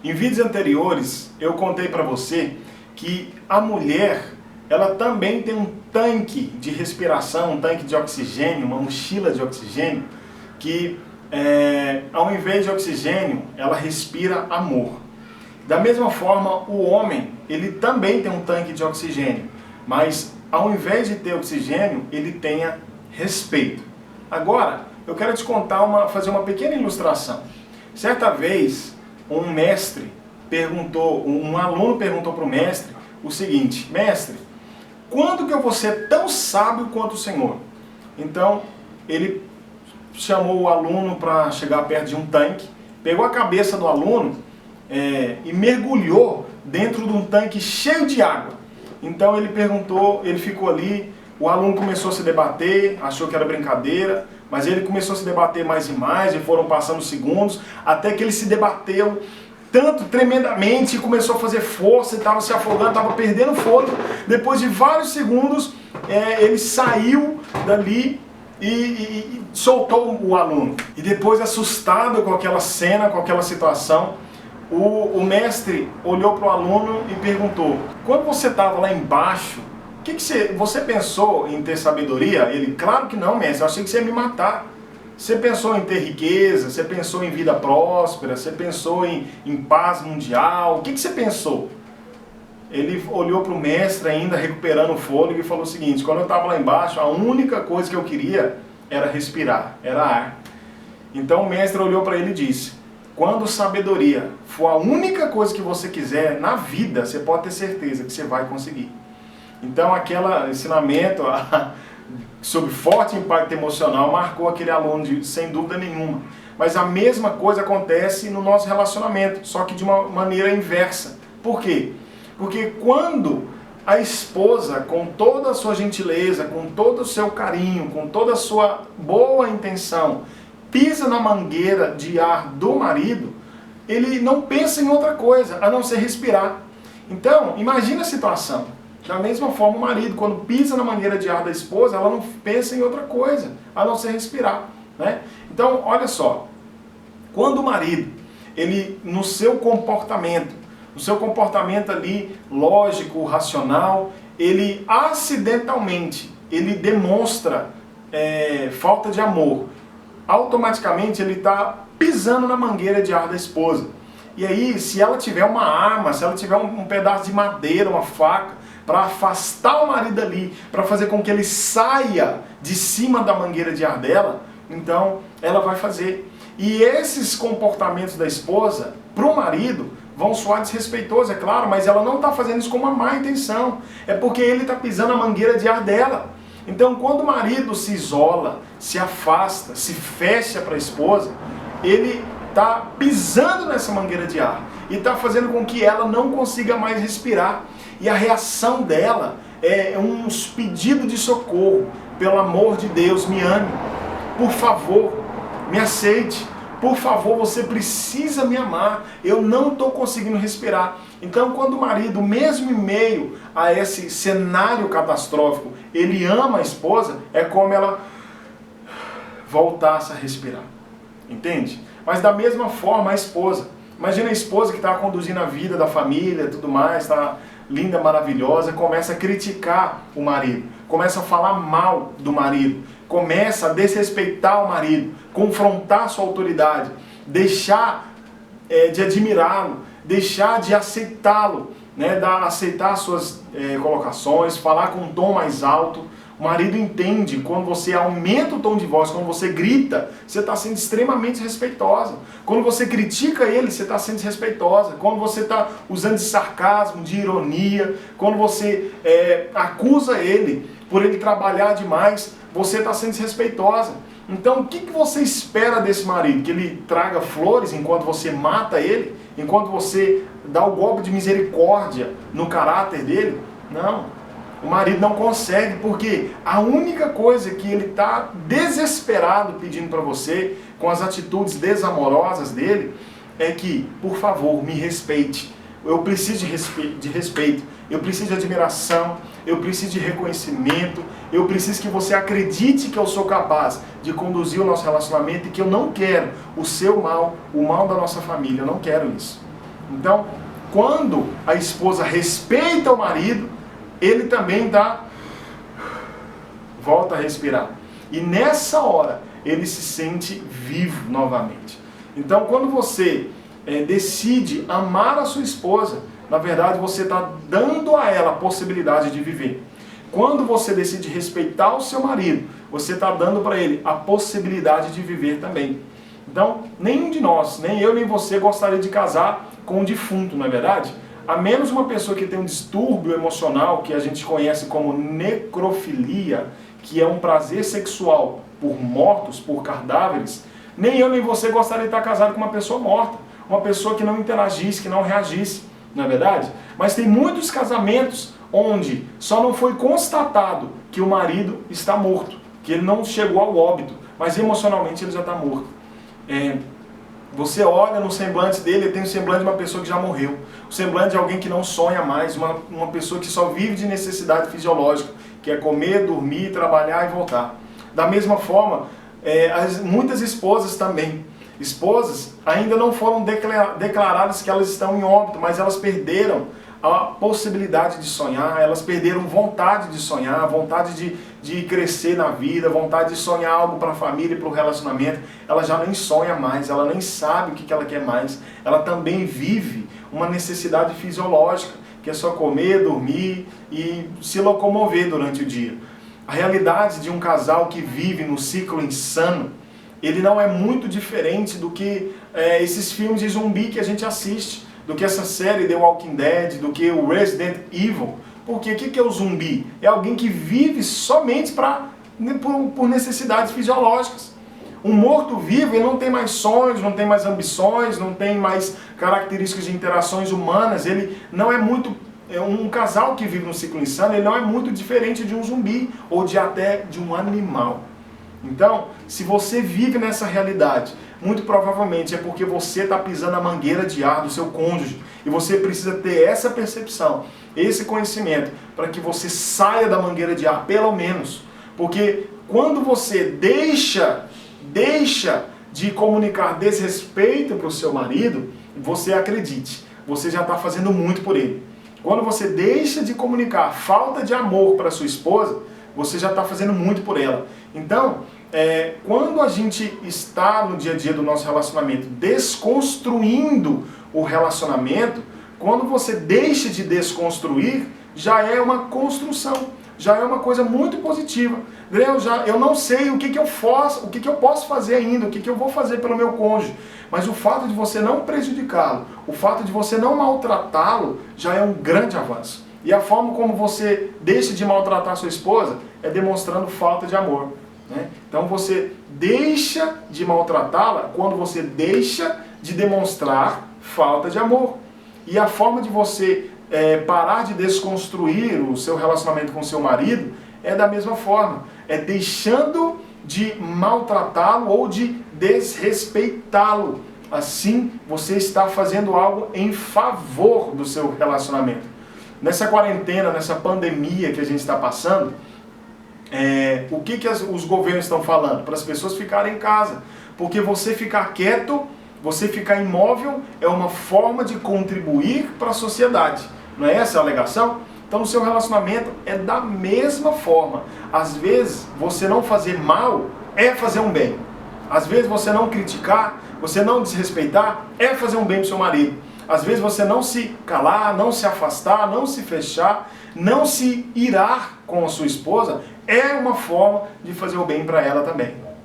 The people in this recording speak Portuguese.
Em vídeos anteriores eu contei para você que a mulher ela também tem um tanque de respiração, um tanque de oxigênio, uma mochila de oxigênio que ao invés de oxigênio ela respira amor. Da mesma forma o homem ele também tem um tanque de oxigênio, mas ao invés de ter oxigênio ele tenha respeito. Agora eu quero te contar fazer uma pequena ilustração. Certa vez um aluno perguntou para o mestre o seguinte: mestre, quando que eu vou ser tão sábio quanto o Senhor? Então ele chamou o aluno para chegar perto de um tanque, pegou a cabeça do aluno e mergulhou dentro de um tanque cheio de água. Então ele perguntou, ele ficou ali, o aluno começou a se debater, achou que era brincadeira, mas ele começou a se debater mais e mais, e foram passando segundos, até que ele se debateu tanto, tremendamente, começou a fazer força, estava se afogando, estava perdendo fôlego. Depois de vários segundos, ele saiu dali e soltou o aluno. E depois, assustado com aquela cena, com aquela situação, o mestre olhou para o aluno e perguntou: quando você estava lá embaixo, você pensou em ter sabedoria? Ele: claro que não, mestre, eu achei que você ia me matar. Você pensou em ter riqueza? Você pensou em vida próspera? Você pensou em paz mundial? O que você pensou? Ele olhou para o mestre ainda, recuperando o fôlego, e falou o seguinte: quando eu estava lá embaixo, a única coisa que eu queria era respirar, era ar. Então o mestre olhou para ele e disse: quando sabedoria for a única coisa que você quiser na vida, você pode ter certeza que você vai conseguir. Então aquele ensinamento sobre forte impacto emocional marcou aquele aluno sem dúvida nenhuma. Mas a mesma coisa acontece no nosso relacionamento, só que de uma maneira inversa. Por quê? Porque quando a esposa, com toda a sua gentileza, com todo o seu carinho, com toda a sua boa intenção, pisa na mangueira de ar do marido, ele não pensa em outra coisa, a não ser respirar. Então, imagina a situação. Da mesma forma, o marido, quando pisa na mangueira de ar da esposa, ela não pensa em outra coisa, a não ser respirar, né? Então, olha só, quando o marido, ele no seu comportamento ali, lógico, racional, ele acidentalmente, ele demonstra falta de amor, automaticamente ele está pisando na mangueira de ar da esposa. E aí, se ela tiver uma arma, se ela tiver um pedaço de madeira, uma faca, para afastar o marido ali, para fazer com que ele saia de cima da mangueira de ar dela, então ela vai fazer. E esses comportamentos da esposa, para o marido, vão soar desrespeitosos, é claro, mas ela não está fazendo isso com uma má intenção. É porque ele está pisando a mangueira de ar dela. Então, quando o marido se isola, se afasta, se fecha para a esposa, ele está pisando nessa mangueira de ar e está fazendo com que ela não consiga mais respirar. E a reação dela é um pedido de socorro. Pelo amor de Deus, me ame. Por favor, me aceite. Por favor, você precisa me amar. Eu não estou conseguindo respirar. Então, quando o marido, mesmo em meio a esse cenário catastrófico, ele ama a esposa, é como ela voltasse a respirar. Entende? Mas da mesma forma a esposa. Imagina a esposa que está conduzindo a vida da família, tudo mais, está linda, maravilhosa, começa a criticar o marido, começa a falar mal do marido, começa a desrespeitar o marido, confrontar sua autoridade, deixar de admirá-lo, deixar de aceitá-lo, né, aceitar suas colocações, falar com um tom mais alto. O marido entende, quando você aumenta o tom de voz, quando você grita, você está sendo extremamente respeitosa. Quando você critica ele, você está sendo desrespeitosa. Quando você está usando de sarcasmo, de ironia, quando você acusa ele por ele trabalhar demais, você está sendo desrespeitosa. Então, o que você espera desse marido? Que ele traga flores enquanto você mata ele? Enquanto você dá o golpe de misericórdia no caráter dele? Não. O marido não consegue, porque a única coisa que ele está desesperado pedindo para você, com as atitudes desamorosas dele, é que, por favor, me respeite. Eu preciso de respeito, eu preciso de admiração, eu preciso de reconhecimento, eu preciso que você acredite que eu sou capaz de conduzir o nosso relacionamento e que eu não quero o seu mal, o mal da nossa família, eu não quero isso. Então, quando a esposa respeita o marido, ele também volta a respirar. E nessa hora, ele se sente vivo novamente. Então, quando você decide amar a sua esposa, na verdade, você está dando a ela a possibilidade de viver. Quando você decide respeitar o seu marido, você está dando para ele a possibilidade de viver também. Então, nenhum de nós, nem eu nem você, gostaria de casar com um defunto, não é verdade? A menos uma pessoa que tem um distúrbio emocional, que a gente conhece como necrofilia, que é um prazer sexual por mortos, por cadáveres, nem eu nem você gostaria de estar casado com uma pessoa morta, uma pessoa que não interagisse, que não reagisse, não é verdade? Mas tem muitos casamentos onde só não foi constatado que o marido está morto, que ele não chegou ao óbito, mas emocionalmente ele já está morto. Você olha no semblante dele, ele tem o semblante de uma pessoa que já morreu, o semblante de alguém que não sonha mais, uma pessoa que só vive de necessidade fisiológica, que é comer, dormir, trabalhar e voltar. Da mesma forma, muitas esposas também. Esposas ainda não foram declaradas que elas estão em óbito, mas elas perderam a possibilidade de sonhar, elas perderam vontade de sonhar, vontade de crescer na vida, vontade de sonhar algo para a família e para o relacionamento. Ela já nem sonha mais, ela nem sabe o que ela quer mais. Ela também vive uma necessidade fisiológica, que é só comer, dormir e se locomover durante o dia. A realidade de um casal que vive no ciclo insano, ele não é muito diferente do que esses filmes de zumbi que a gente assiste, do que essa série The Walking Dead, do que o Resident Evil. Porque o que é o zumbi? É alguém que vive somente por necessidades fisiológicas. Um morto-vivo, ele não tem mais sonhos, não tem mais ambições, não tem mais características de interações humanas. Ele não é muito... Um casal que vive no ciclo insano, ele não é muito diferente de um zumbi ou até de um animal. Então, se você vive nessa realidade, muito provavelmente é porque você está pisando a mangueira de ar do seu cônjuge. E você precisa ter essa percepção, esse conhecimento, para que você saia da mangueira de ar, pelo menos. Porque quando você deixa de comunicar desrespeito para o seu marido, você acredite, você já está fazendo muito por ele. Quando você deixa de comunicar falta de amor para sua esposa, você já está fazendo muito por ela. Então, quando a gente está no dia a dia do nosso relacionamento desconstruindo o relacionamento, quando você deixa de desconstruir, já é uma construção, já é uma coisa muito positiva. Eu não sei o que eu posso fazer ainda, o que eu vou fazer pelo meu cônjuge, mas o fato de você não prejudicá-lo, o fato de você não maltratá-lo, já é um grande avanço. E a forma como você deixa de maltratar sua esposa é demonstrando falta de amor. Então você deixa de maltratá-la quando você deixa de demonstrar falta de amor. E a forma de você parar de desconstruir o seu relacionamento com o seu marido é da mesma forma. É deixando de maltratá-lo ou de desrespeitá-lo. Assim você está fazendo algo em favor do seu relacionamento. Nessa quarentena, nessa pandemia que a gente está passando, o que os governos estão falando? Para as pessoas ficarem em casa. Porque você ficar quieto, você ficar imóvel, é uma forma de contribuir para a sociedade. Não é essa a alegação? Então, no seu relacionamento é da mesma forma. Às vezes, você não fazer mal é fazer um bem. Às vezes, você não criticar, você não desrespeitar, é fazer um bem para o seu marido. Às vezes, você não se calar, não se afastar, não se fechar, não se irar com a sua esposa, é uma forma de fazer o bem para ela também.